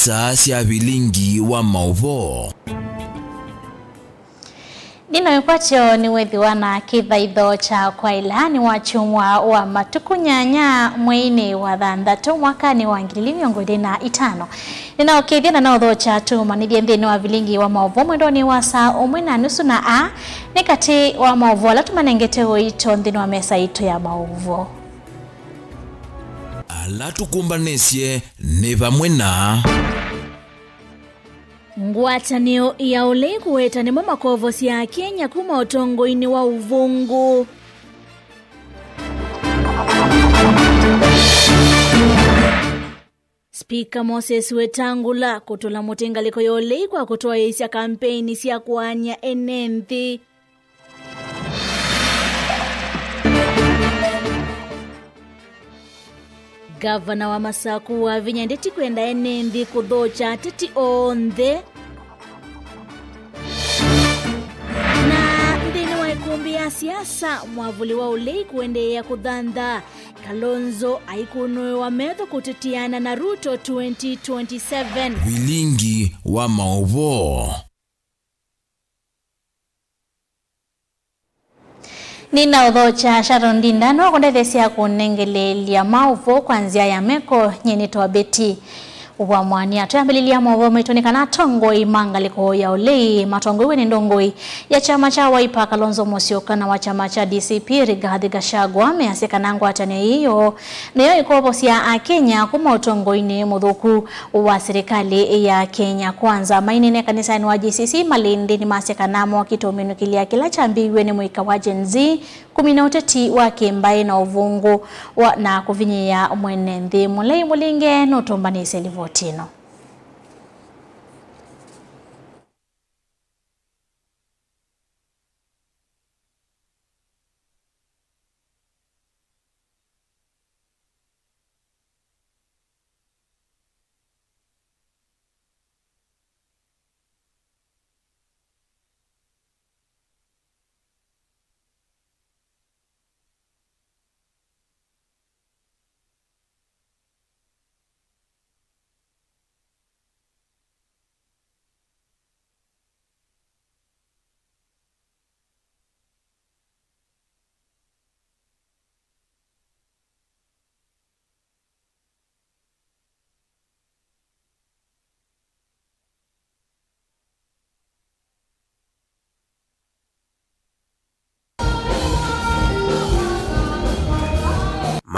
isaa cia bilingi wa mauvo. Nino yupacho ni wethiwa na kithaitho cha kwa ilani wa chumwa wa matuku nyanya mwini wa thanthatu mwakani wa 2025. Nina ukithia na utho cha tuma nithie nthini wa bilingi wa mauvo mwendoni wa saa 1:30 na a ni kati wa mauvo ala tumanengete wito nthini wa mesa itu ya mauvo. Ala tukumbanisye ni vamwe na ngwatanio ya ule kuwetani makovo cia Kenya kuma utongoini wa uvungu. Speaker Moses Wetangula kutola mutengaliko yole kwa kutoa isia kampeni cia kuanya enenthi. Gavana wa Masaku wa vinyandeti kwenda enenthi kuthocha titi onthe. Na ndini wa ikumbi ya siasa mwavuli wa ulei kuendea kuthantha. Kalonzo aikunwe wa metho kutetiana na Ruto 2027. bilingi wa mauvo. Nina udhocha Sharon Dindano wakondethesia kunengelelia mauvo kwanzia ya meko nyeni toa beti. Uwa mwani atuambililia mauvo mitonikana tongoi mangaliko ya ulei matongoi weni ndongoi ya chama cha Wiper Kalonzo Musyoka na wa chama cha DCP Rigathi Gachagua measika nangu atane hiyo nayo ikopo sia Kenya kuma utongoi ni mudhuku wa serikali ya Kenya kwanza mainine kanisani wa GCC Malindi ni masika namo kitominukilia kila chambiwe ni mwika wa Gen Z kumina uteti wa Kimbai na uvungu wa na kuvinyia mwenenthi mulei mulinge notombani selivotino.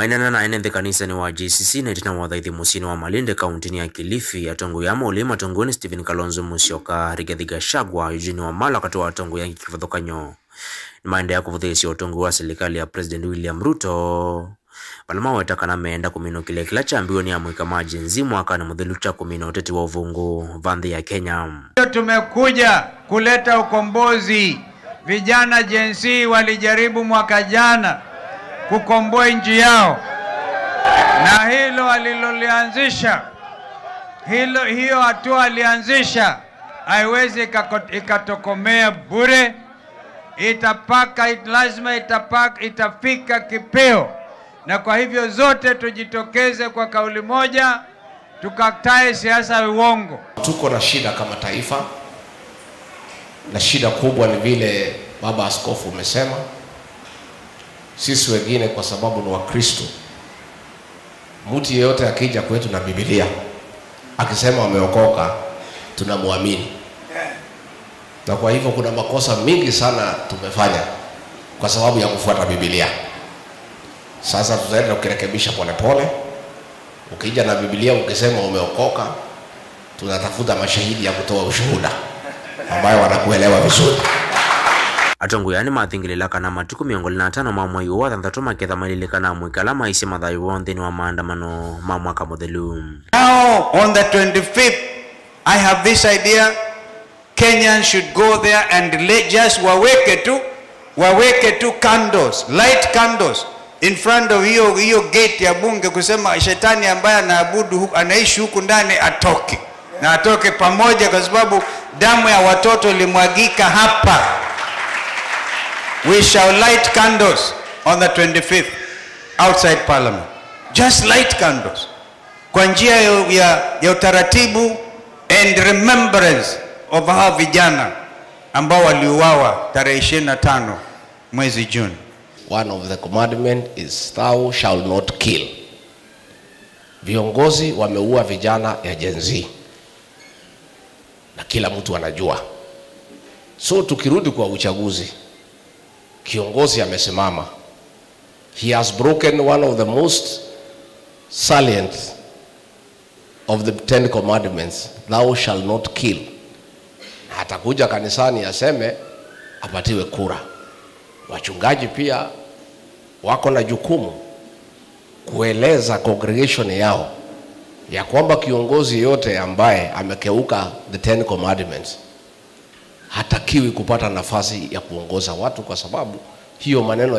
Mainana na enende kanisa ni wa JCC na itina wadhaithi musini wa Malindi kaunti ya Kilifi atongo ya maulima tongoni Stephen Kalonzo Musyoka Rigathi Gachagua Eugene Wamalwa katoa atongo ya kifadhokanyo ni maende ya kuvuthesi otongo wa serikali ya President William Ruto palama wetaka na meenda kumino kile kila chambiwe ni amwika maji nzimu waka na mudhelu cha kumino uteti wa uvungu vandhi ya Kenya. Tumekuja kuleta ukombozi. Vijana Gen Z walijaribu mwaka jana kukomboa nchi yao, na hilo alilolianzisha, hiyo hatua alianzisha haiwezi ikatokomea bure. Lazima itafika kipeo, na kwa hivyo zote tujitokeze kwa kauli moja, tukatae siasa uongo. Tuko na shida kama taifa, na shida kubwa ni vile baba askofu umesema. Sisi wengine kwa sababu ni Wakristo, mtu yeyote akija kwetu na Biblia akisema ameokoka tunamwamini. Na kwa hivyo kuna makosa mingi sana tumefanya kwa sababu ya kufuata Biblia. Sasa tutaenda kurekebisha polepole. Ukija na Biblia ukisema umeokoka, tunatafuta mashahidi ya kutoa ushuhuda ambayo wanakuelewa vizuri. Atongo yani mathingilila kana matuku 25 mamwa yuwa thanthatu maketha malilika na mwikala maisi mathayu wonthini wa maandamano mamwaka muthelu. Now on the 25th I have this idea. Kenyans should go there and just waweke tu candles, light candles in front of hiyo gate ya bunge kusema shetani ambaye anaabudu anaishi huku ndani atoke. Na atoke pamoja kwa sababu damu ya watoto limwagika hapa. We shall light candles on the 25th outside Parliament. Just light candles. kwa njia ya utaratibu and remembrance of hao vijana ambao waliuawa tarehe 25 mwezi Juni. One of the commandment is thou shall not kill. Viongozi wameua vijana ya Gen Z na kila mtu anajua. So tukirudi kwa uchaguzi, kiongozi amesimama. He has broken one of the most salient of the 10 commandments, thou shall not kill. Hatakuja kanisani aseme apatiwe kura. Wachungaji pia wako na jukumu kueleza congregation yao ya kwamba kiongozi yote ambaye amekeuka the 10 commandments hatakiwi kupata nafasi ya kuongoza watu, kwa sababu hiyo maneno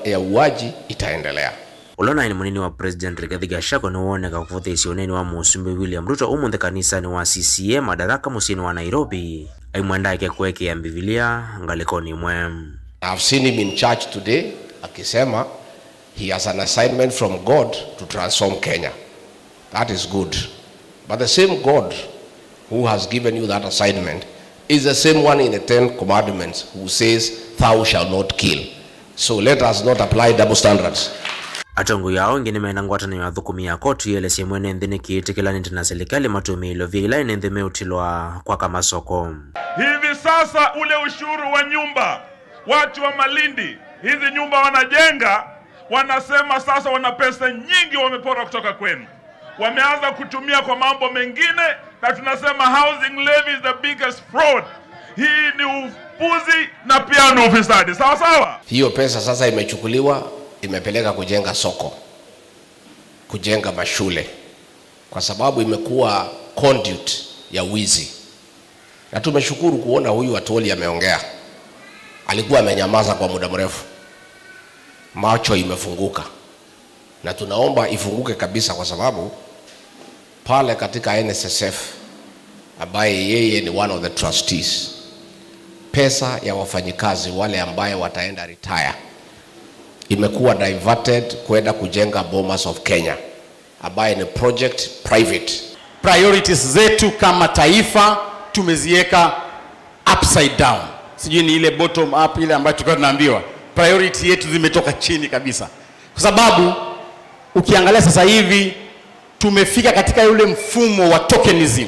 ya uwaji itaendelea. Ulona ni munini wa President Rigathi Gachagua ni woneka kufuta isioneni wa Musumbi William Ruto umunthe kanisa ni wa CCM Madaraka musini wa Nairobi aimwenda ike kweke ya Biblia ngalikoni mwem. I've seen him in church today akisema he has an assignment from God to transform Kenya. That is good. But the same God who has given you that assignment is the same one in the 10 commandments who says thou shall not kill. So let us not apply double standards. Atongo yao ngine menangwata ni wathukumia kotu yele semwene nthini kiitikila na serikali matumilo vila nende meutilwa kwa kama soko. Hivi sasa ule ushuru wa nyumba, watu wa Malindi, hizi nyumba wanajenga, wanasema sasa wana pesa nyingi wamepora kutoka kwenu. Wameanza kutumia kwa mambo mengine na tunasema housing levy is the biggest fraud. Hii ni upuzi na pia ni ufisadi. Sawa sawa? Hiyo pesa sasa imechukuliwa, imepeleka kujenga soko, kujenga mashule, kwa sababu imekuwa conduit ya wizi. Na tumeshukuru kuona huyu Atwoli ameongea. Alikuwa amenyamaza kwa muda mrefu. Macho imefunguka. Na tunaomba ifunguke kabisa, kwa sababu pale katika NSSF ambaye yeye ni one of the trustees, pesa ya wafanyikazi wale ambaye wataenda retire imekuwa diverted kwenda kujenga Bomas of Kenya ambaye ni project private. Priorities zetu kama taifa tumeziweka upside down. Sijui ni ile bottom up ile ambayo tulikuwa tunaambiwa. Priority yetu zimetoka chini kabisa. Kwa sababu ukiangalia sasa hivi tumefika katika yule mfumo wa tokenism,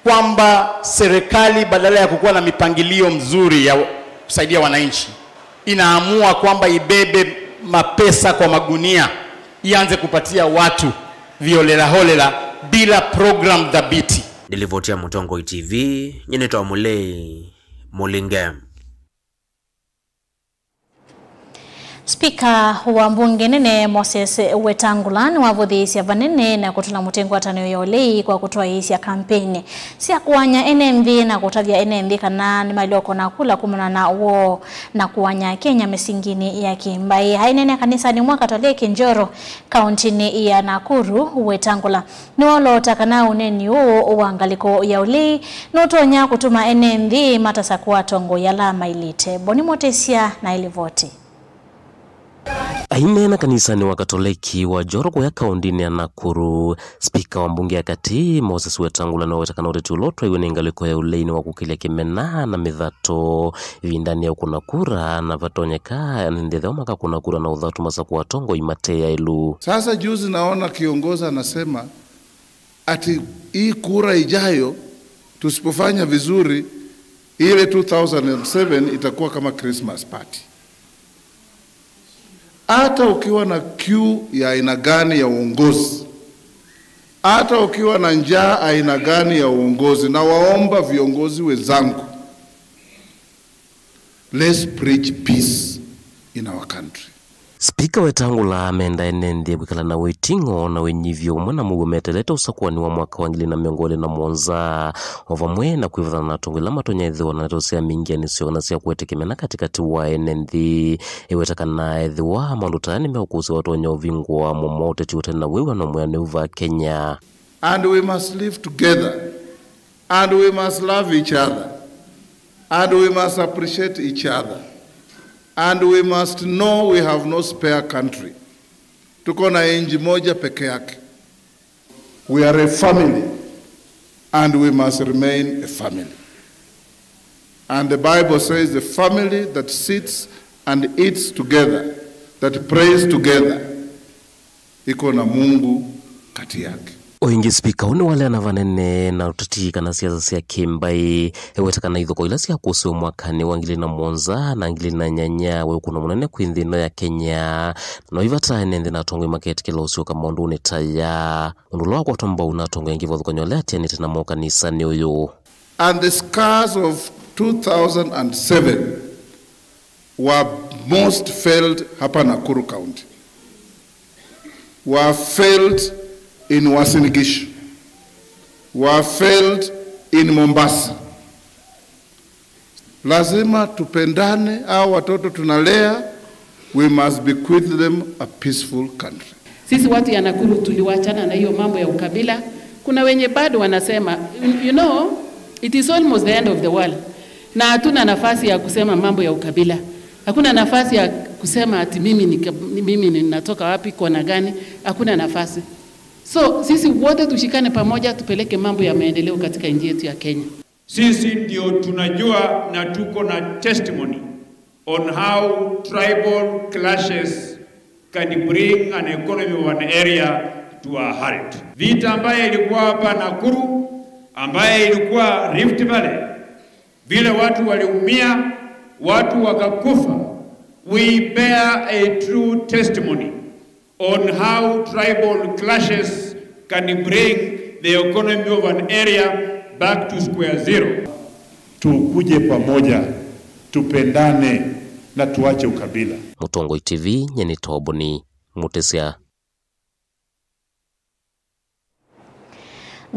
kwamba serikali badala ya kukuwa na mipangilio mzuri ya kusaidia wananchi inaamua kwamba ibebe mapesa kwa magunia, ianze kupatia watu violela holela bila program dhabiti. Nilivotia Mutongo TV, nyenetwa Mulei Mulingem. Spika wa mbunge nene Moses Wetangula ni wavuthisia vanene na kutula mutengo atano ya ulei kwa kutoa hisi ya kampeni. Sia kuwanya NMV na kutavya NMV kana ni malioko na kula kumana na uo na kuwanya Kenya mesingini ya Kimbai. Hainene kanisa ni mwaka toleke Njoro kauntini ya Nakuru. Wetangula ni walo takana uneni uo uangaliko ya ulei notonya kutuma NMV matasa kuwa tongo ya lama ilite. Boni motesia na ilivoti. Aimena kanisani wa Katoliki wa Njoro ya kaundini ya Nakuru. Spika wa mbunge ya kati Moses Wetangula na wetakana uretulotwa iwe nengaliko ya uleini wa kukilia kimena na mithato vindani ya ukunakura na vatonyeka nendethe omaka kunakura na uthatu masaku wa tongo imate ya ilu. Sasa juzi naona kiongoza anasema ati hii kura ijayo tusipofanya vizuri ile 2007 itakuwa kama Christmas party. Hata ukiwa na queue ya aina gani ya uongozi, hata ukiwa na njaa aina gani ya uongozi, na waomba viongozi wenzangu, let's preach peace in our country. Spika Wetangula amenda enende bwikala na wetingo na wenyivyo mwana mugo meteleta usakuani wa mwaka wa 2017 ovamwe na kuivana na tongwila matonya edhiwa na netosea mingia nisio na siya kuwetekemena katikati wa NND iwetakana edhiwa malutani meukusi watonya uvingwa momote chiute na wewa na mwene uva Kenya. And we must live together, and we must love each other, and we must appreciate each other. And we must know we have no spare country. Tuko na nchi moja peke yake. We are a family, and we must remain a family. And the Bible says the family that sits and eats together, that prays together, iko na Mungu kati yake. Oingi spika one wale anavanene na utati kana siasa cia kimbai ewetakana ithoko ila cia kucio mwakani wa 2007 na 2008 we kuna munene kwinthino ya Kenya no ivata nende na tongo market kila ucio kama ndu ne taya ndu lwa kwa tomba una tongo ngi vodhokonyole atene tena mo kanisa ni uyu. And the scars of 2007 were most felt hapa Nakuru County, were felt in Uasin Gishu, were felt in Mombasa. Lazima tupendane, au watoto tunalea, we must bequeath them a peaceful country. Sisi watu ya Nakuru tuliwachana na hiyo mambo ya ukabila. Kuna wenye bado wanasema, you know, it is almost the end of the world. Na hatuna nafasi ya kusema mambo ya ukabila. Hakuna nafasi ya kusema ati mimi ninatoka wapi, kona gani, hakuna nafasi. So sisi wote tushikane pamoja tupeleke mambo ya maendeleo katika nchi yetu ya Kenya. Sisi ndio tunajua na tuko na testimony on how tribal clashes can bring an economy of an area to a halt. Vita ambaye ilikuwa hapa Nakuru, ambaye ilikuwa Rift Valley, vile watu waliumia, watu wakakufa. We bear a true testimony on how tribal clashes can bring the economy of an area back to square zero. Tukuje pamoja, tupendane na tuache ukabila. Mutongo TV nyeni toboni mutesia.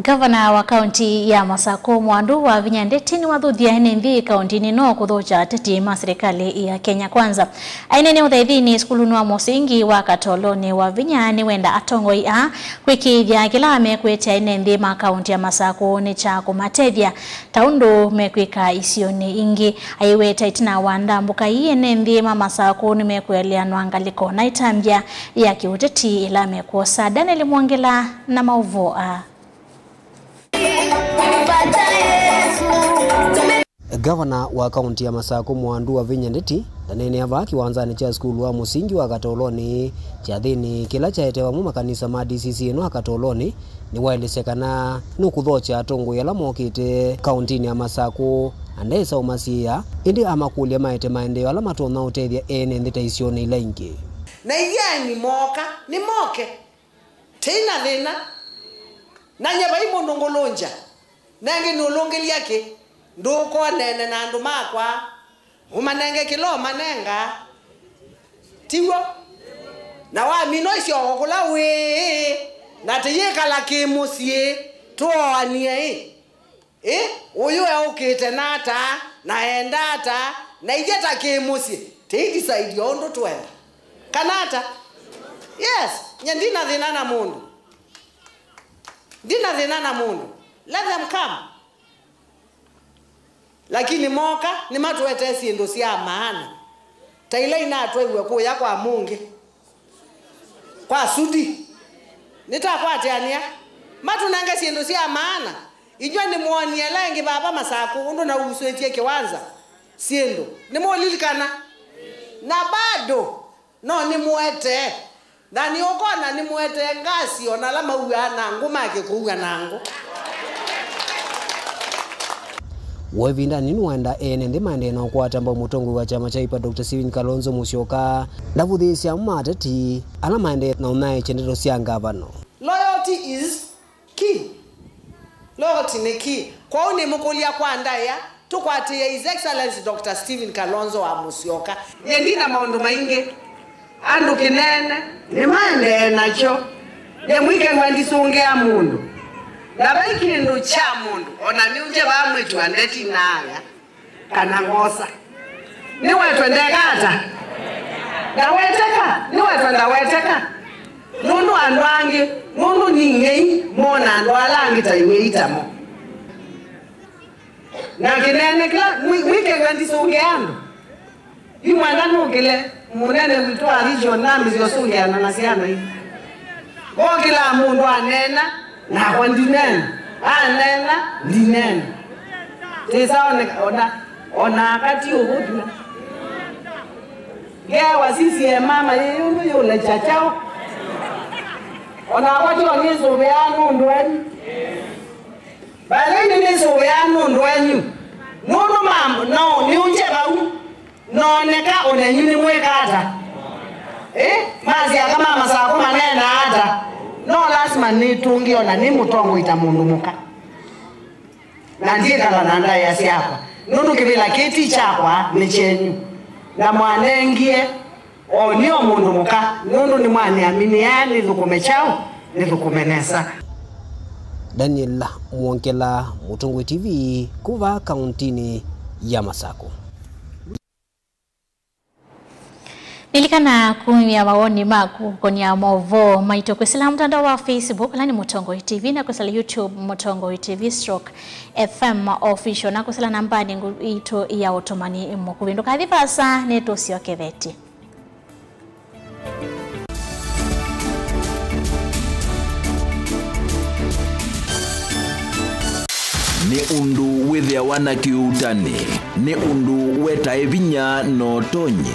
Gavana wa kaunti ya Masako Mwandu wa Vinyandeti ni wathuthia NNV kaunti no kuthocha teti ma serikali ya Kenya Kwanza. Ainene uthaithini skulunu wa musingi wa Katoloni wa Vinyani wenda atongoi a kwikithia kila mekwete NNV ma kaunti ya Masako ni cha kumatethia taundu mekwika isioni ingi aiweta itina wanda mbuka NNV ma Masako ni mekwelianwa ngaliko na itambia ya kiuteti ila mekwosa. Daniel Mwangela na mauvo a Gavana wa kaunti ya Masako Mwandu wa Vinyandeti ndanene ava kiwanzani cha skulu wa musingi wa Katoloni cha thini kila chaetewa mu makanisa ma DCC no Katoloni ni waelesekana nukuthocha atongo yala mokite kaunti ya Masako andesa umasia indi amakulia maete maendeleo ala matona utethia ene ndita isione ila ingi na yani ni moke tena thina na nyaba imo ndongolonja nange nolongeli yake ndoko nene na andu makwa umanenge kilo manenga tiwo na wa mino isio okula we na teyeka la kemusie to anie uyu ukite nata na endata na igeta kemusie te decide ondo twenda kanata yes nyandina thina na mundu dina thina na mundu let them come. Lakini moka ni matuwete siendo sia maana. Taila ina atwewe kuya kwa mungi. Kwa sudi. Nitakwate ania. Matu nange siendo sia maana. Ijua ni muoni elengi baba Masako undu na uswetie kiwanza. Siendo. Ni muolilikana. Na bado no ni muete. Na ni okona ni muete ngasi onalama uya nangu make kuya nangu. Wavinda nini wanda ene maendeleo kwa tamba mutongo wa chama cha IPA Dr. Stephen Kalonzo Musyoka ndavuthisia mateti ala maendeleo na unaye chendero cia ngavano. Loyalty is key. Loyalty ni key. Kwa une mukulia kwa ndaya tukwatie His Excellency Dr. Stephen Kalonzo wa Musyoka yendina maundu maingi andu kinene ni maendeleo nacho ye mwike ngwandisongea mundu Labai kindu cha mundu ona ni uje ba mwitu andeti naya kana ngosa ni wetu ndegata da weteka ni wetu nda weteka nundu andwangi nundu ningei mona andwalangi taiweitamo na kinene kila mwike ngandisongeano imwanda nugile munene mtwa region nambi ziosungeana na siana hii kila mundu anena na kwa ndinene anena ndinene tesa ona kati uhudu gewa sisi ya mama yule chachao ona kwati onizo beano ndwani bale nizo beano ndwani nono mambo no ni unje bau no neka ona nyini mwekata mazi kama masako manena hata no lazima nitungi ona ni mutongo itamundu muka na ndikala nanda yasi hapa nundu kibila kiti chakwa ni chenyu na mwanengie onio mundu muka nundu ni mwane amini yani lukume chao ni lukumenesa. Daniel Mwonkela, Mutongwe TV, kuva kauntini ya Masako. Nilikana kuimia maoni maku konia movo maito kwesila mtandao wa Facebook lani Mutongwe TV na kwesila YouTube Mutongwe TV /FM official na kwesila nambani ito ya otomani mkuvindu kathi pasa neto sio keveti. Ni undu withia wana kiutani, ni undu weta evinya no tonye.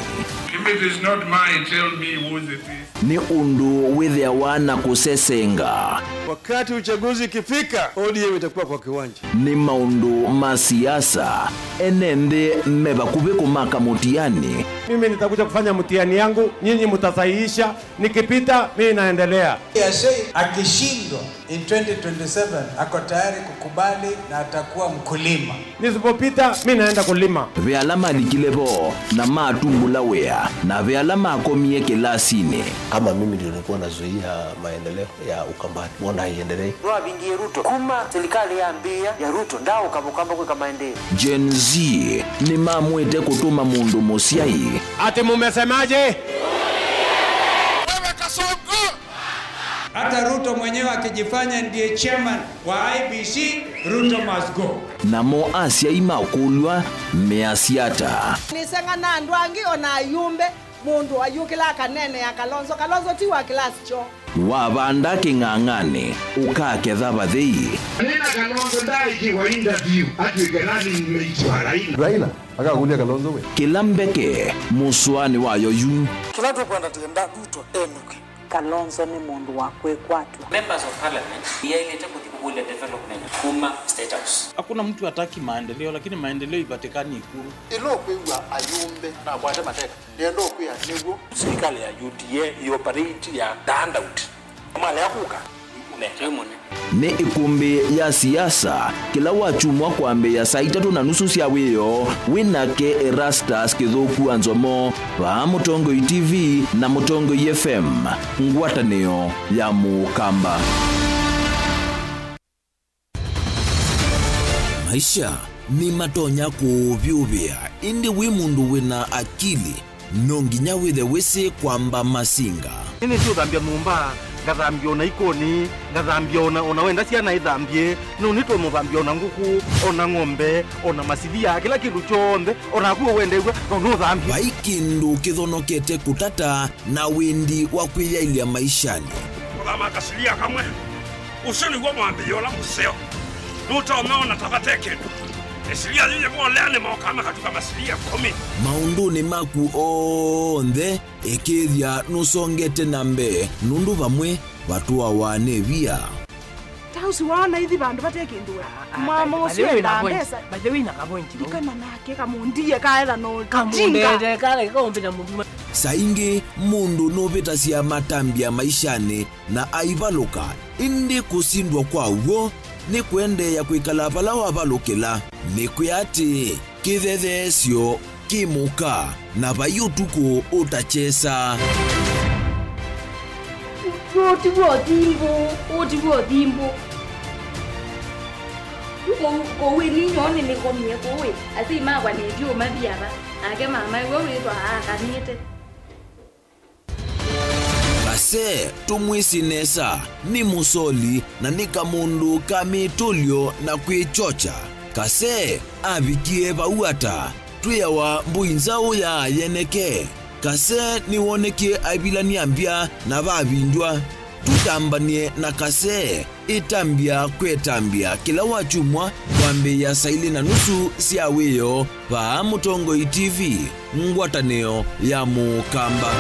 If it is not mine, tell me whose it is. Ni undu withia wana kusesenga. Wakati uchaguzi kifika, ODM itakuwa kwa kiwanja. Ni maundu masiasa, enende meba kubeko maka mutiani. Mimi nitakuja kufanya mutiani yangu, nyinyi mutasahihisha, nikipita mimi naendelea. Yashei akishindwa in 2027 ako tayari kukubali na atakuwa mkulima. Nisipopita mimi naenda kulima. Vealama likilebo na matumbula wea na vealama akomie kelasine. Kama mimi ndio nilikuwa nazuia maendeleo ya Ukambani, mbona haiendelee? Roa bingie Ruto kuma serikali ya ambia ya Ruto ndao kabukamba kwa maendeleo. Gen Z ni mamwete kutuma mundu mosiai. Ati mumesemaje? Wewe Kasongo! Hata Ruto mwenyewe akijifanya ndiye chairman wa IBC, Ruto must go. Namo Asia imakulwa measiata. Nisenga na ndwangi ona yumbe mundu ayukila kanene ya Kalonzo tiwa klasi cho. Wabanda kingangane ukaketha bathei. Nina Kalonzo ndaiki wa interview atuikerani mmeitwa Raila akakulia Kalonzo we. Kilambeke muswani wayo yu. Tunataka kwenda tenda Ruto enuke. Kalonzo ni mundu wakwe kwatu. Members of parliament yailete kutibule development kuma state house. Hakuna mtu hataki maendeleo, lakini maendeleo ipatikani Ikulu. Ilo kwewa ayumbe na bwate mateka. Niendo kuya nigo Serikali ya UDA yoperate ya handout. Mali yakuka ne ikumbi ya siasa kila wachumwa kwambe ya saa 3:30 cia wiyo winake Erastus Kithuku Anzomo wa Mutongwe TV na Mutongwe FM ngwatanio ya Mukamba. Maisha ni matonya kuvyuvia indi wi mundu wina akili nonginya withe wisi kwamba masinga. Nini sio dhambia numba ngathambia ona ikoni ngathambia ona wenda ciana ithambie no nitwe muthambia ona nguku ona ng'ombe ona masithia kila kindu chonde ona kuo wendegwa no thambia Waikindu kithonokete kutata na windi wa kwiyailia maishani. Kama kasilia kamwe usoni kwa mwambio la museo Ruto ameona tafateke esilia yeye mwalene mwakama katika masilia 10 maunduni maku onthe ekithia nusongete nambe nundu vamwe vatua wanevia tausi wana hithi bandu batekindwe mama usio na pesa bajewi na kapointi dikana nake kamundie kaela no kamundete kale kombe na mundu saingi mundu novita cia matambia maishani na aivaluka indi kusindwa kwa uo ni kwende ya kwikala pala wavalukila ni kuyati kithethesyo kimuka na vayutuku utachesa Otiwo timbo kowe ni nyone ni komie kowe ati magwa ni dio mathiaba ake mama wewe ndo akanite Kase tumwisinesa ni musoli na ni kamundu kamitulio na kwichocha. Kase avikie vauata tuyawa mbuinzao ya yeneke. Kase ni woneke abilani ambia na vavindwa. tutambanie na kase itambia kwetambia kila wachumwa kwambe ya saili na nusu siaweyo pa Mutongoi TV ngwataneo ya Mukamba.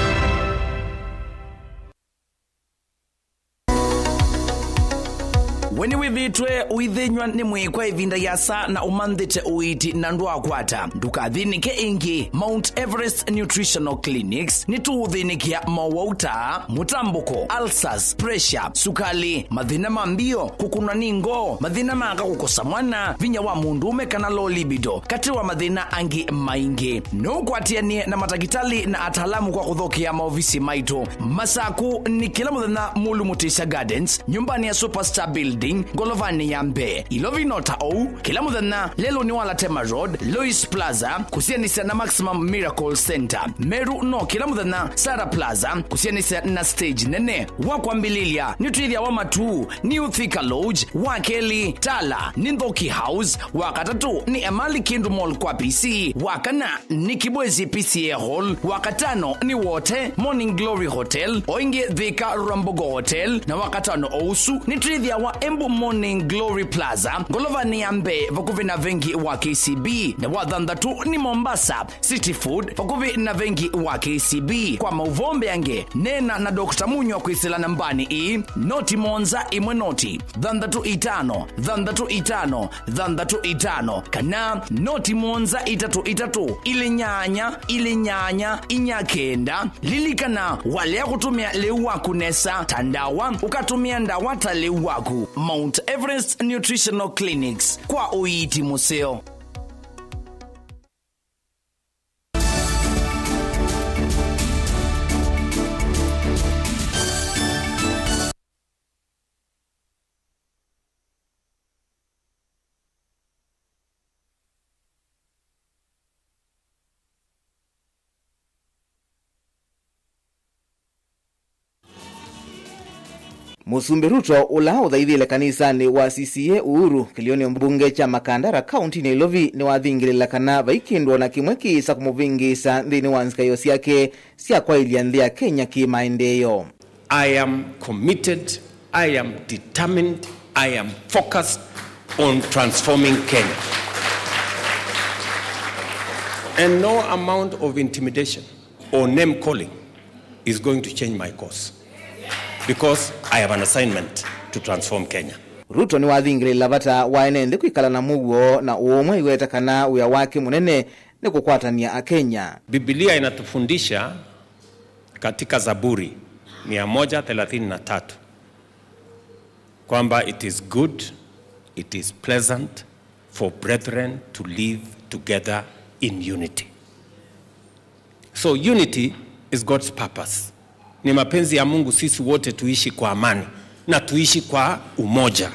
Weni wivitwe uithinywa ni mwikwa ivinda yasa na umandhite uiti na ndwa kwata. Ndukathinike ingi Mount Everest Nutritional Clinics ni tuuthinikia mawauta, mutambuko, ulcers, pressure, sukali, mathina mambio, kukuna ningo, mathina maka kukosa mwana, vinya wa mundume kana low libido, katiwa mathina angi maingi. Nukwatianie na matagitali na atalamu kwa kuthokia maofisi maito. Masaku ni kila muthenya Mulu Mutisha Gardens, nyumbani ya Superstar Building, Golovani ya Mbe. Ilovinota au kila muthenya lelo ni wala Tema Road, Lois Plaza, kusianisa na Maximum Miracle Center. Meru no kila muthenya Sara Plaza, kusianisa na stage nene. Wakwambililia Nutrithia wa Matu, New Thika Lodge, Wakeli, Tala, Nindhoki House, wakatatu ni Emali Kindu Mall kwa PC, wakana ni Kibwezi PCA Hall, wakatano ni Wote Morning Glory Hotel, oinge Thika Rambogo Hotel, na wakatano ousu ni Trithia wa Embu Morning Glory Plaza, Golovani ya Mbe vakuvi na vengi wa KCB, na wadhandatu ni Mombasa City Food vakuvi na vengi wa KCB. Kwa mauvombe yange nena na Dr. Munyo kuisila nambani i noti monza imwe noti dhandatu itano kana noti monza itatu ili nyanya inyakenda lilikana wale ya kutumia leuwaku nesa tandawa ukatumia ndawata leuwaku. Mount Everest Nutritional Clinics kwa uiti museo. Musumbi Ruto ula uthaithile kanisani wa CCA Uhuru kilioni mbunge cha Makandara County ni Ilovi ni wathingilila kana vaikindwa na kimwe kisa kumuvingisa nthini wa nzikayo siake sia kwa ilianthia Kenya kimaendeyo. I am committed, I am determined, I am focused on transforming Kenya. And no amount of intimidation or name calling is going to change my course. Because I have an assignment to transform Kenya. Ruto ni wathingilila vata waenende kuikala na muguo na uomwe iweta kana uya wake munene ni kukwatania a Kenya. Biblia inatufundisha katika Zaburi 133 kwamba it is good, it is pleasant for brethren to live together in unity. So unity is God's purpose. Ni mapenzi ya Mungu sisi wote tuishi kwa amani na tuishi kwa umoja.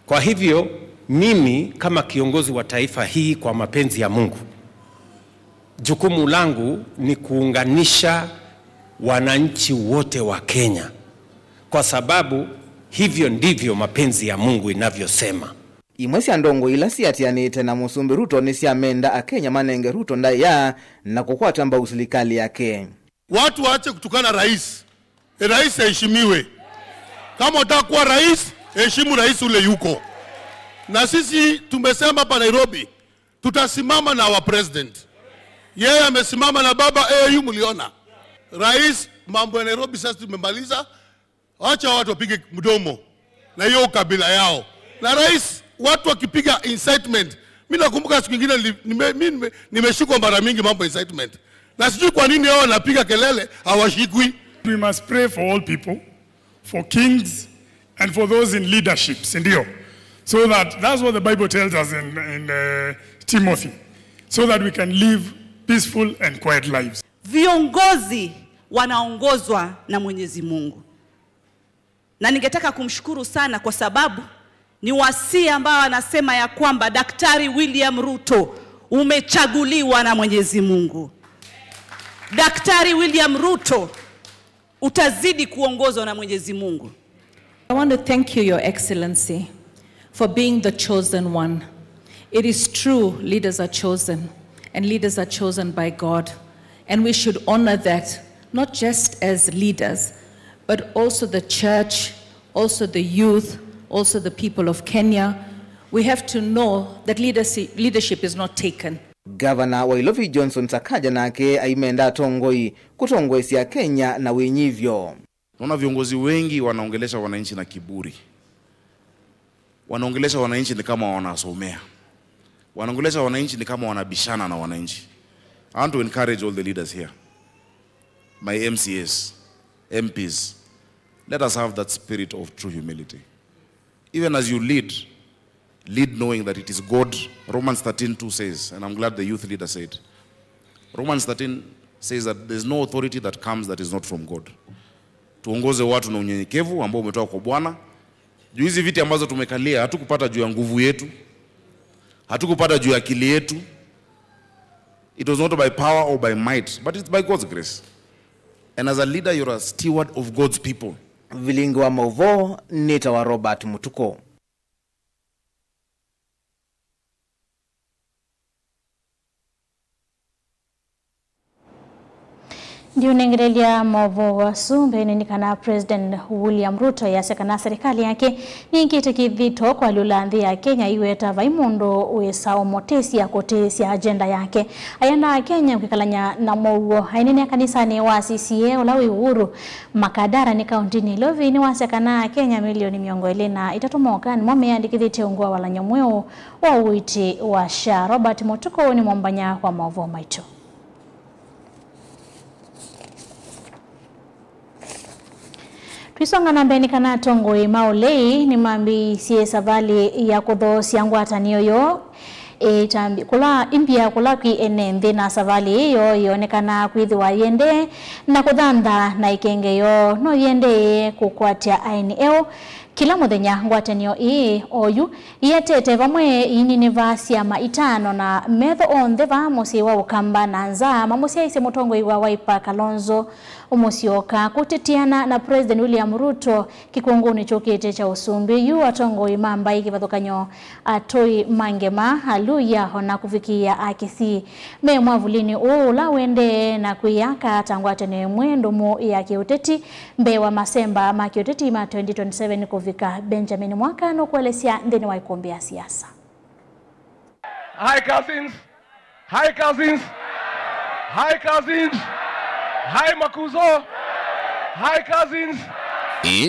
Kwa hivyo mimi kama kiongozi wa taifa hii kwa mapenzi ya Mungu, jukumu langu ni kuunganisha wananchi wote wa Kenya, kwa sababu hivyo ndivyo mapenzi ya Mungu inavyosema. Imwe cia ndongo ila ciatianite na Musumbi Ruto ni ciamenda a Kenya manenge Ruto ndaya na kukwata mbau serikali yake. Watu waache kutukana rais. Rais heshimiwe. Kama unataka kuwa rais, heshimu rais ule yuko. Na sisi tumesema hapa Nairobi tutasimama na our president. Yeye amesimama na baba AU mliona. Rais mambo ya Nairobi sasa tumemaliza. Acha watu wapige mdomo na hiyo kabila yao. Na rais watu wakipiga incitement. Mimi nakumbuka siku nyingine nimeshikwa mara mingi mambo incitement. Na sijui kwa nini hao wanapiga kelele hawashikwi. We must pray for all people, for kings and for those in leaderships, ndio. So that's what the Bible tells us in Timothy. So that we can live peaceful and quiet lives. Viongozi wanaongozwa na Mwenyezi Mungu. Na ningetaka kumshukuru sana kwa sababu ni wasia ambao anasema ya kwamba Daktari William Ruto umechaguliwa na Mwenyezi Mungu. Daktari William Ruto utazidi kuongozwa na Mwenyezi Mungu. I want to thank you, Your Excellency, for being the chosen one. It is true, leaders are chosen, and leaders are chosen by God. And we should honor that, not just as leaders, but also the church, also the youth, also the people of Kenya. We have to know that leadership is not taken. Governor wa Ilovi Johnson Sakaja nake aimenda tongoi kutongoesia Kenya na wenyivyo. Naona viongozi wengi wanaongelesha wananchi na kiburi. Wanaongelesha wananchi ni kama wanasomea. Wanaongelesha wananchi ni kama wanabishana na wananchi. I want to encourage all the leaders here. My MCAs, MPs, let us have that spirit of true humility. Even as you lead knowing that it is God. Romans 13:2 says, and I'm glad the youth leader said, Romans 13 says that there's no authority that comes that is not from God. Tuongoze watu na unyenyekevu ambao umetoka kwa Bwana. Juu hizi viti ambazo tumekalia hatukupata juu ya nguvu yetu. Hatukupata juu ya akili yetu. It was not by power or by might, but it's by God's grace. And as a leader, you're a steward of God's people. Vilingi wa Mauvo, Nita wa Robert Mutuko. Ndiunengerelia movo wa sumbe ninikana President William Ruto ya sekana serikali yake ni kitu kivito kwa lulandhi ya Kenya iweta vaimundo uesao motesi ya kotesi ya agenda yake. Ayana Kenya ukikalanya na movo hainini ya kanisani wa CCA ulawi Uhuru Makadara ni kauntini Ilovi ni wa sekana Kenya milioni miongo elena itatumoka ni mwame andikithite ungua wala nyamweo wa uiti wa Sha. Robert Mutuko ni mwambanya kwa movo maito. Twisonga nambeni kana tongoi maulei ni mambi siye savali ya kudho siangwata niyoyo tambi kula impia kula ki enende na savali yo nekana kwithiwa yende na kudhanda na ikenge yo no yende kukwatia aini eo kila muthenya ngwatanio oyu yetete vamwe inini vasia maitano na metho onthe va musi wa ukamba na nza mamusia ise mutongo iwa Wiper Kalonzo umusioka kutitiana na President William Ruto kikunguni chokete cha usumbi yu atongo imamba ikivathukanyo atoi mangema haluya hona kufikia akisi me mwavulini ula wende na kuyaka tangwatene mwendo mu ya kiuteti mbewa masemba ma kiuteti ma 2027 kuvika Benjamin Mwaka no kuelesia ndeni wa ikombea siasa. Hi cousins. Hi cousins. Hi cousins. Hi Makuzo. Hi cousins.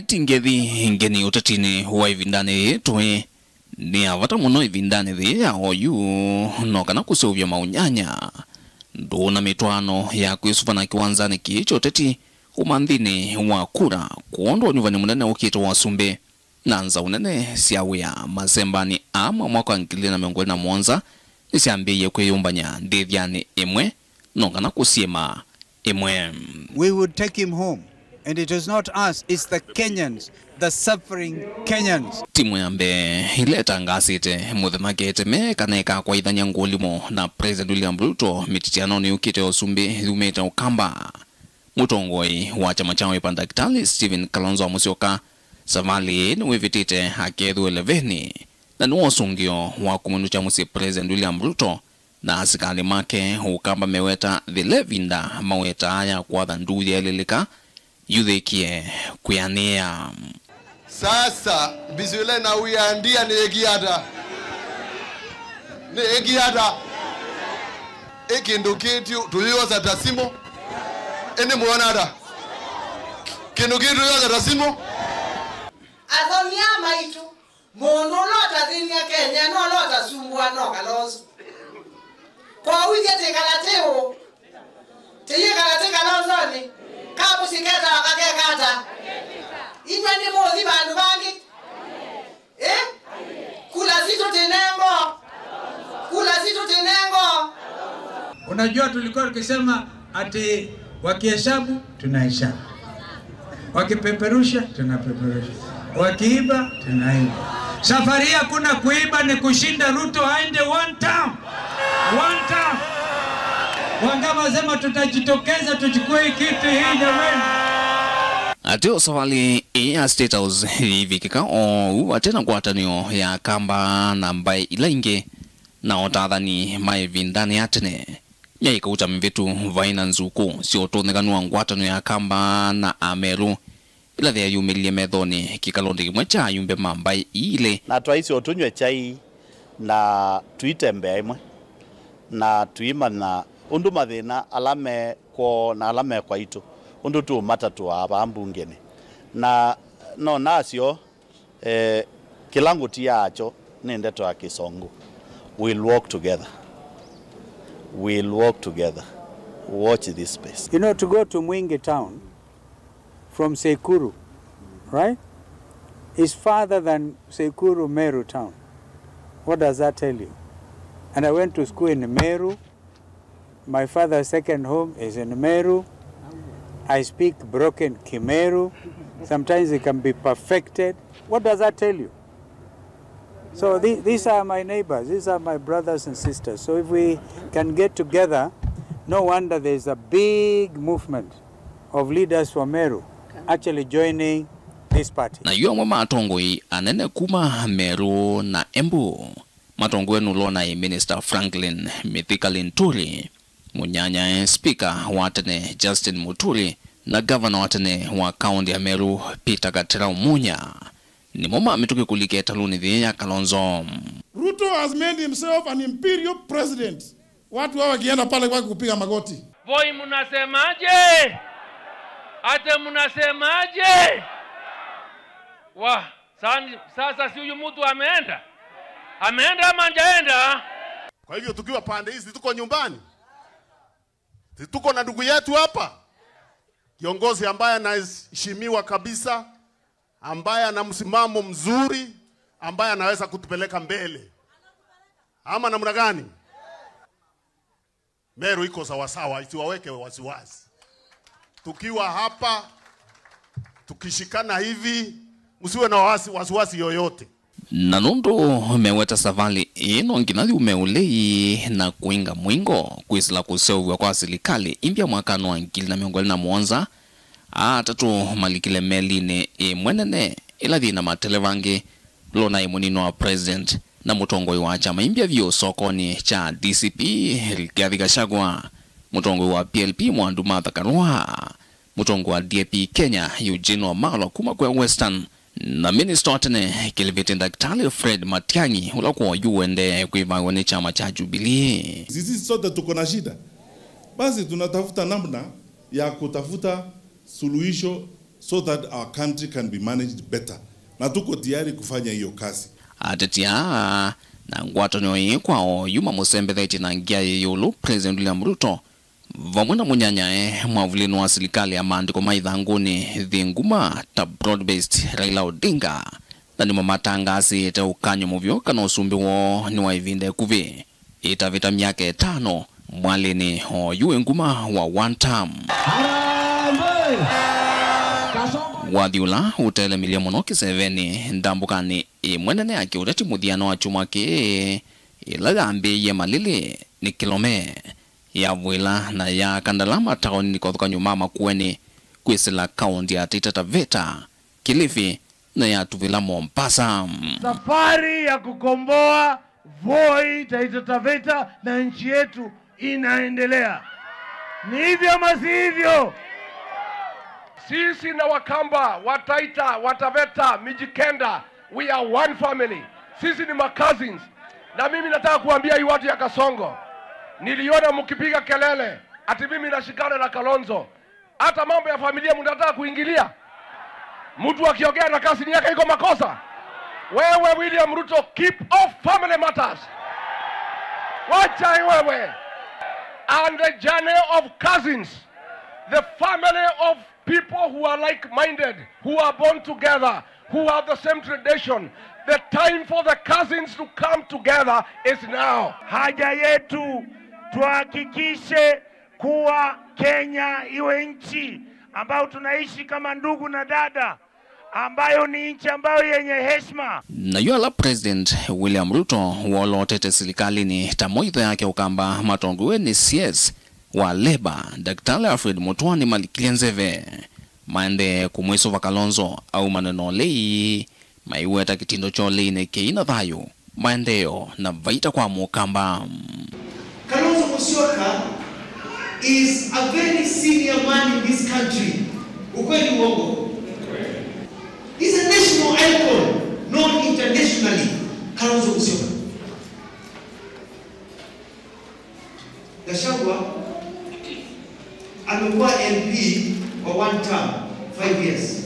Tingethi ngeni utatini huwa ivindane tuwe ni avata muno ivindane thi ya oyu no kana kusuvya maunyanya ndona mitwano ya kwisufana kiwanzani kicho teti umanthini wa kura kuondwa nyuvani munene ukito wa sumbe nanza unene siawia masembani ama mwaka ngili na miongoni na mwonza nisiambiye kweyumbanya ndithiani imwe nongana kusiema imwe. We would take him home and it is not us, it's the Kenyans, the suffering Kenyans. Timu yambe ileta ngasite muthemakete mekaneka kwa ithanya ngulimo na President William Ruto mititiano ni ukite osumbi umeta ukamba mutongoi wa chama cha Wiper Daktari Stephen Kalonzo Musyoka savali ni wivitite hakethu eleveni na nuosungio wa kumunucha musi President William Ruto na asikali make ukamba meweta thilevinda maweta haya kwa dhanduthi ya ililika yudhekie kuyania. Sasa bizule na uyandia ni egiada ekindukitu tuliyoza tasimo ene mwanada kindukitu tuliyoza tasimo athonia maitu mono lota thinia Kenya no lota sumbua no Kalonzo kwa wije tekalateo tiye kalate Kalonzo ni kabu siketa wakakekata inywe ni mozi bandu bangi kula situ tenengo. Unajua tulikuwa tukisema ati wakihesabu tunahesabu, wakipeperusha tunapeperusha, wakiiba tunaiba. Safari hakuna kuiba, ni kushinda Ruto aende one term. Wangama sema tutajitokeza tuchukue kiti hii jamani. Ateo sawali ya State House hivikika watena kwatanio ya kamba na mbae ilainge na otadhani maivindani atene yaika uta mvitu vaina nzuku siotonekanua ngwatanio ya kamba na Ameru ila thea yumilie methoni kikalondi kimwe cha yumbe mambai ile na twaisi otunywe chai na tuitembea imwe na tuimana undu mathina alame kwa itu undu tu matatu aba mbungeni na no nasio kilango tiacho ni ndeto ya Kisongo. We'll walk together. Watch this space. You know, to go to Mwingi town from Sekuru, right, is farther than Sekuru Meru town. What does that tell you? And I went to school in Meru. My father's second home is in Meru. I speak broken Kimeru. Sometimes it can be perfected. What does that tell you? So these are my neighbors. These are my brothers and sisters. So if we can get together, no wonder there's a big movement of leaders from Meru actually joining this party. Na yuamwe matongoi anene kuma Meru na Embu. Matongwe nulona Minister Franklin Mithika Ntuli. Munyanya Speaker watene Justin Muturi na Governor watene wa kaunti ya Meru Peter Gatera Munya. Ni moma ametoke kulike taluni dhia ya Kalonzo. Ruto has made himself an imperial president. Watu hawa wakienda pale kwa kupiga magoti. Voi munasemaje? Ate munasemaje? Sasa si huyu mtu ameenda? Ameenda ama hajaenda? Kwa hivyo tukiwa pande hizi tuko nyumbani. Tuko na ndugu yetu hapa. Kiongozi ambaye anaheshimiwa kabisa, ambaye ana msimamo mzuri, ambaye anaweza kutupeleka mbele. Ama namna gani? Meru iko sawa sawa, isiwaweke wasiwasi. Tukiwa hapa tukishikana hivi, msiwe na wasiwasi yoyote. Nanundu meweta savali ino nginathi umeulei na kuinga mwingo kuisila kusewa kwa serikali impya mwakano wa 2017 atatu malikile meline mwenene ila thina matelevangi lona imunino wa president na mutongoi wa chama impya vyo sokoni cha DCP Rigathi Gachagua, mutongoi wa PLP Mwandu Martha Karua, mutongoi wa DAP Kenya Eugene Wamalwa kuma kwa Western na minister watene Kelvin Daktari Fred Matiang'i ulakuwa yuende kuivawa ni chama cha Jubilee. Sisi sote tuko na shida. Basi tunatafuta namna ya kutafuta suluhisho so that our country can be managed better. Na tuko tayari kufanya hiyo kazi. Atetia na ngwatanyo kwao yuma musembe dhaiti na ngia yulu President William Ruto vamwenda munyanya mwavulino wa serikali ya maandiko maithanguni thinguma ta broad-based Raila Odinga na ni mamatangasi ete ukanyo muvyo kana usumbi wo ni wa ivinde kuvi itavita miaka 5 mwalini ho yuwe nguma wa one term wadhiula utele milioni monoki 7 ndambukani mwenene ake ureti muthiano wa chuma ke ila gambi ye malili ni kilome ya Vwila na ya Kandalama taoni ni kothuka nyuma makueni kwisila kaunti ya Taita Taveta, Kilifi na ya Tuvila Mombasa. Safari ya kukomboa Voi, Taita Taveta na nchi yetu inaendelea. Ni hivyo ama si hivyo? Sisi na Wakamba, Wataita, Wataveta, Mijikenda, we are one family. Sisi ni cousins. Na mimi nataka kuambia hii watu ya Kasongo. Niliona mkipiga kelele ati mimi nashikana na Kalonzo. Hata mambo ya familia mnataka kuingilia. Mtu akiongea na kasini yake iko makosa. Wewe William Ruto, keep off family matters. Wacha wewe. And the journey of cousins, the family of people who are like-minded, who are born together, who have the same tradition. The time for the cousins to come together is now. Haja yetu tuhakikishe kuwa Kenya iwe nchi ambayo tunaishi kama ndugu na dada, ambayo ni nchi ambayo yenye heshima. Na yuala President William Ruto walotete serikali ni tamoitho yake ukamba matonguwe ni CS wa Leba Daktari Alfred Mutua Malikilia Nzeve maende kumwiso wa Kalonzo au maneno lei maiweta kitindo cho leine keina thayo maendeo na vaita kwa mukamba. Kalonzo Musyoka is a very senior man in this country. Ukweli uongo? amekuwa MP wa 1 term 5 years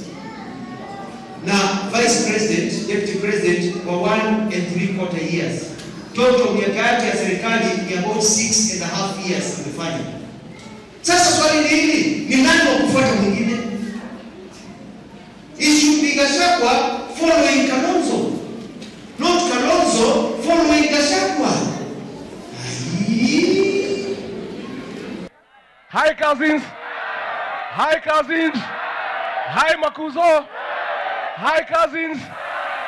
na vice president, deputy president wa 1 and 3/4 years. Total miaka yake ya serikali ni about 6.5 years amefanya. Sasa swali ni hili, ni nani wa kufuata mwingine? It should be Gachagua following Kalonzo, not Kalonzo following Gachagua. Hi cousins. Hi cousins. Hi Makuzo. Hi cousins.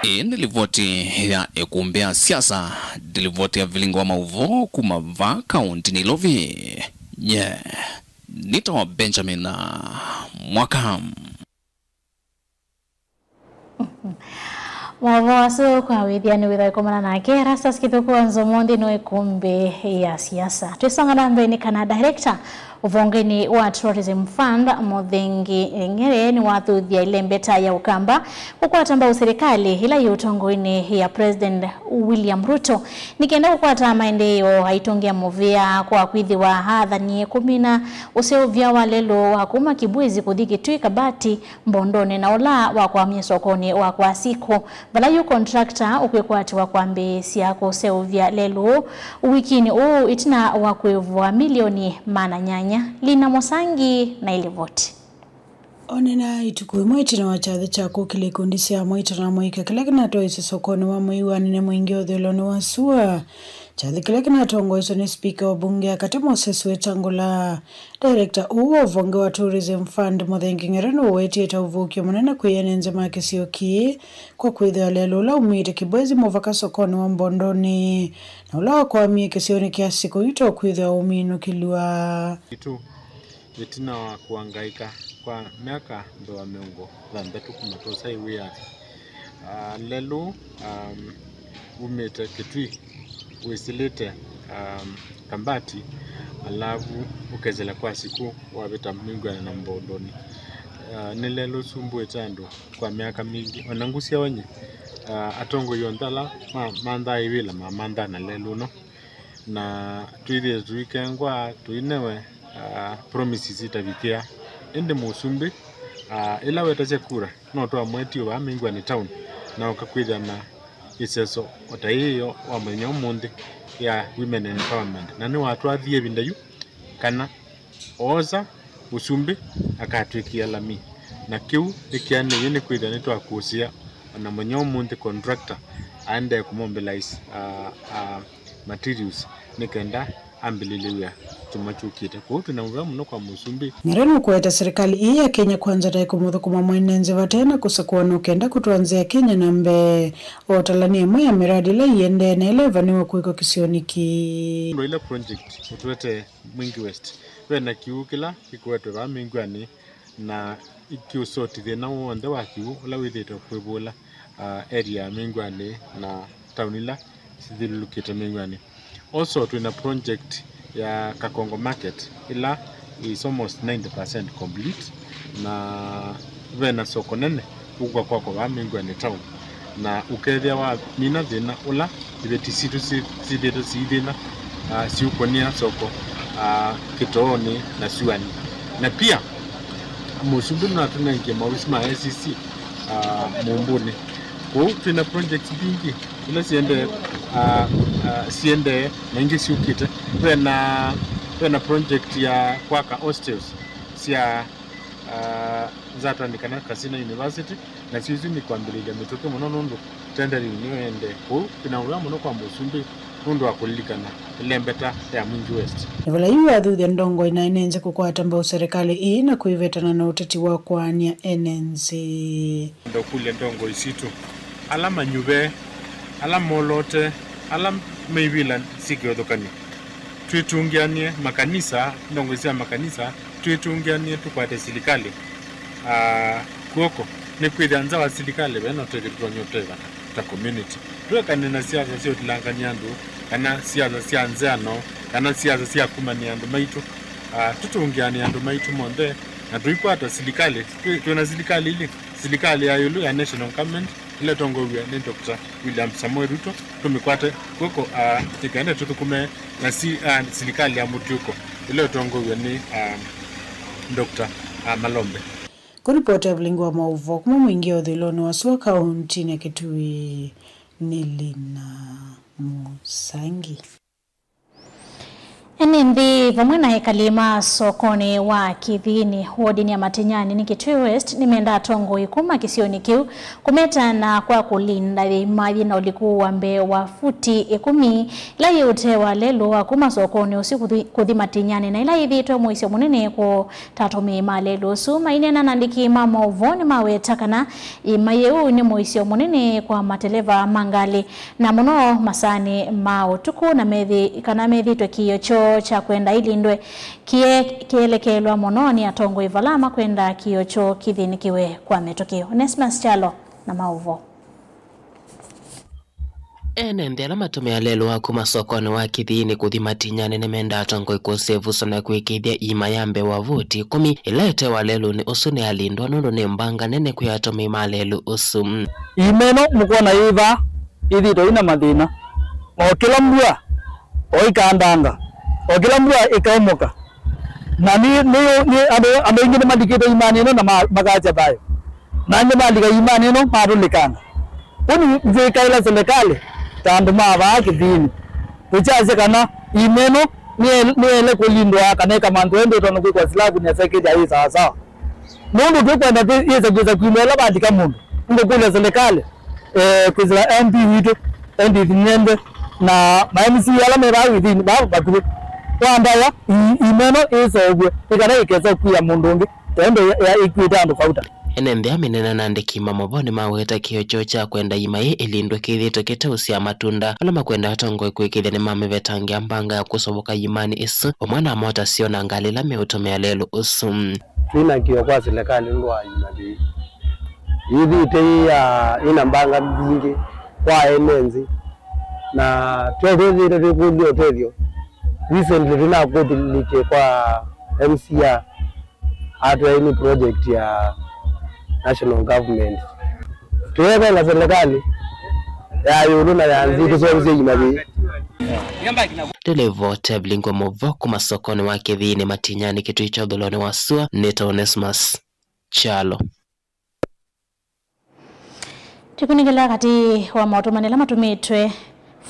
Nilivoti ya ekumbea siasa nilivoti ya vilingo wa mauvo kumava kaunti Nairobi. Nito Benjamin Mwakam. Mwawaso kwa withiani witha kumana na kera sasa kithukua nzomondi no ikumbe ya siasa. Twisonga na mbeni kana director uvongeni wa Tourism Fund Muthengi Ng'ere ni wathuthia ile mbeta ya Ukamba kukwata mbao serikali ila yutongoini ya President William Ruto nikienda kukwata maendeleo haitongia movia kwa kwithiwa hathani 10 useuvya walelo wa kuma kibwizi kuthiki tui kabati mbondoni na ola wa kwa sokoni wa kwa siku vala yu contractor ukwekwati wa kwambe siako useuvya lelo wikini itina wa kwevua milioni mana nyanya Lina Mosangi na ilivoti. Onena itukui mwiti na wachadhi chako kile kundisi ya mwiti na mwika kile kinato isi sokoni wa mwiwa nene mwingi odhiloni wa sua. Chadhi kile kinatongo iso ni speaker wa bunge akati Moses Wetangula. Director uwa vonge wa Tourism Fund Muthengi Ng'ere no weti eta uvukio mwanana kuyene nzema kisioki kwa kuidhi ya lelo la umite kibwezi mwavaka sokoni wa mbondoni na ula kwa mie kisioni kiasi kuito kuidhi ya uminu kilua. Itu itina wa kuangaika kwa miaka ndo wa miongo dhambetu kumatosa iwia lelo umite kitui uisilite kambati alavu ukezela kwa siku wabeta mingwana na mbondoni nilelo sumbu etando kwa miaka mingi wanangusia wenye atongo yondala manda iwila manda na lelo no na tuide tuikengwa tuinewe promises itavikia ende musumbi ila wetache kura no to amweti wa mingwana town na ukakwida na iseso otaiyo wa mwenyo mundi ya women empowerment nani watu athie bindayu kana oza usumbi akatwikia lami na kiu ikiane yene kwida neto akusia na mwenyo mundi contractor ande kumobilize materials nikenda ambililiwa tumachukite kwa tunamva mno kwa musumbi Ng'ere kueta serikali hii ya Kenya kwanza dai kumuthu kuma mwenenze vatena kusakuwa nukenda kutuanzia Kenya na mbe otalani emo ya miradi la iende na ile vaniwa kuiko kisioniki ndo ile project utuwete Mwingi West wena kiu kila kikuwetu wa mingwani na ikiu soti thina wonde wa kiu ula withito kwibula area mingwani na taunila sithilukite mingwani. Also tuna project ya Kakongo Market ila is almost 90% complete na vena soko nene ukwa kwako wa mingwani town na ukethia wa mina thina ula ibeti situ sidina siukonia soko kitooni na suani na pia musumbi na tunenge mawisma SCC mumbuni kwa tuna projects bingi ila siende na ingi siukite wena project ya kwaka hostels sia zatu andikana Kasina University na sisi ni kuambiliga mitoke mnonondo tenderi niende kwa tunaura mno kwa musumbi mundu akulikana lembeta ya Mwingi West Nivala yu adhuthi ndongo ina enenze kukwata mbao serikali hii na kuivetana na uteti wa kwani enenze ndo kule ndongo isitu alama nyube alama olote alama meivila sikiodhokani tuitungianie makanisa ndongo isia makanisa tuitungianie tukwate serikali kuoko ni kuidanza wa serikali beno tulikwanyoteva ta community tuwekane na siasa sio tilanganyandu kana siasa sia nzano kana siasa sia kumaniandu maitu tutungianie andu maitu monde na tuikwata serikali tuna serikali ile serikali ya yulu ya national government ile tongo ni Dr. William Samoei Ruto tumikwate kuko tikaende tutukume na serikali ya mutuko ile tongo ni Dr. Malombe. Kuripota Blingo wa Mauvo kuma mwingi odhiloni wasua kaunti ya Kitui Nilina Musangi. Enendi vamwe na hekalima sokoni wa Kithini wodini ya Matinyani ni Kitui West nimeenda tongo ikuma kisioni kiu kumeta na kwa kulinda maji na ulikuwa mbe wa futi 10 ila yote wa lelo akuma sokoni usiku kuthi Matinyani na ila hivi to muisio munene ko tatome malelo suma inena nandiki mama uvoni mawe takana imayeu ni muisio munene kwa mateleva mangali na muno masani mao tuku na medhi kana medhi tokiyo cho cha kwenda ilindwe kielekelwa mononi atongo ivalama kwenda kiocho Kithini kiwe kwa metokeo. Onesmus Chalo na Mauvo. Ndela matume ya lelo wako masokoni wa Kithini kuthi Matinyani nemenda atongo ikosevu sana kuikithia imayambe wa vuti 10 ilete wa lelo ni usune alindwa nondo ni mbanga nene kuyatome malelo usum. Imeno mukona iva ithi to ina mathina o kila mbua oikandanga o kila mbua ikaumuka na ni ando ingine mandikite imani no na magaja bayo na nje mandika imani no marulikana uni zikaila serikali tandu mava Kithini tuchaze kana imeno niele kulindwa kana kama ndo tono kwa silabu ni sekija hii sawa sawa mundu tukwenda yeze kuza kuilela bandika mundu ndo kule serikali kuzila MP hito ndi nyende na MC yala mera within bakuru wanda ya imeno isogwe ikana ikeza kuya mundu ngi tendo ya ikwita ndo kauta Enende amenena nandiki mamoboni maweta kiocho cha kwenda imaye ilindwe kithito kitausia matunda alama kwenda atongo kwikithia ni mame vetangi ambanga ya kusoboka imani isu omwana mota siona ngalila meutomea lelo usum ina kio kwa serikali ndwa imadi hivi te ya ina mbanga bingi kwa enenzi na twelezire tukulio tevyo recently tuna kudilike kwa MCA atwa ini project ya national government tuweka na serikali ya yuluna ya nzito sozi imadi Televote Blingo Movo masokoni wa Kithini Matinyani Kitui cha Udholoni wasua Neta Onesmus Chalo. Tukunigela kati wa mautumanela matumitwe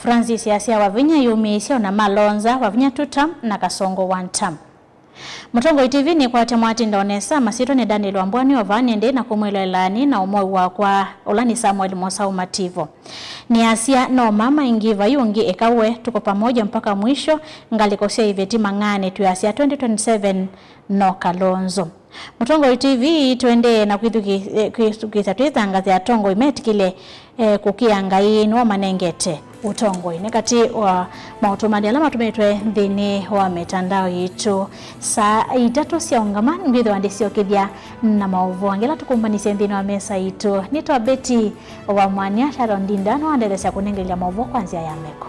Francis Yasia wavinya yumisio na Malonza wavinya 2 term na Kasongo 1 term. Mutongo TV ni kwa temwati ndaonesa masito ni Daniel Wambwani wavani ende na kumwelo elani na umoe wakwa Olani Samuel Mosau Mativo. Ni Asia no mama ingiva yungi ekawe tuko pamoja mpaka mwisho ngalikosea iveti mangane tu Asia 2027 no Kalonzo. Mutongo TV tuende na kuitukisa tuitangazi ya tongo imetikile kukianga ino manengete utongo nekati wa mautumani alama tumetwe dhini wa mitandao yitu saa 3 siaungamani mbidho wandisio kidya na mauvu angela tukumbanisi dhini wa mesa yitu nito Betty wa Mwania Sharon Dindano andelesa kunengelia mauvu kwanzia ya meko.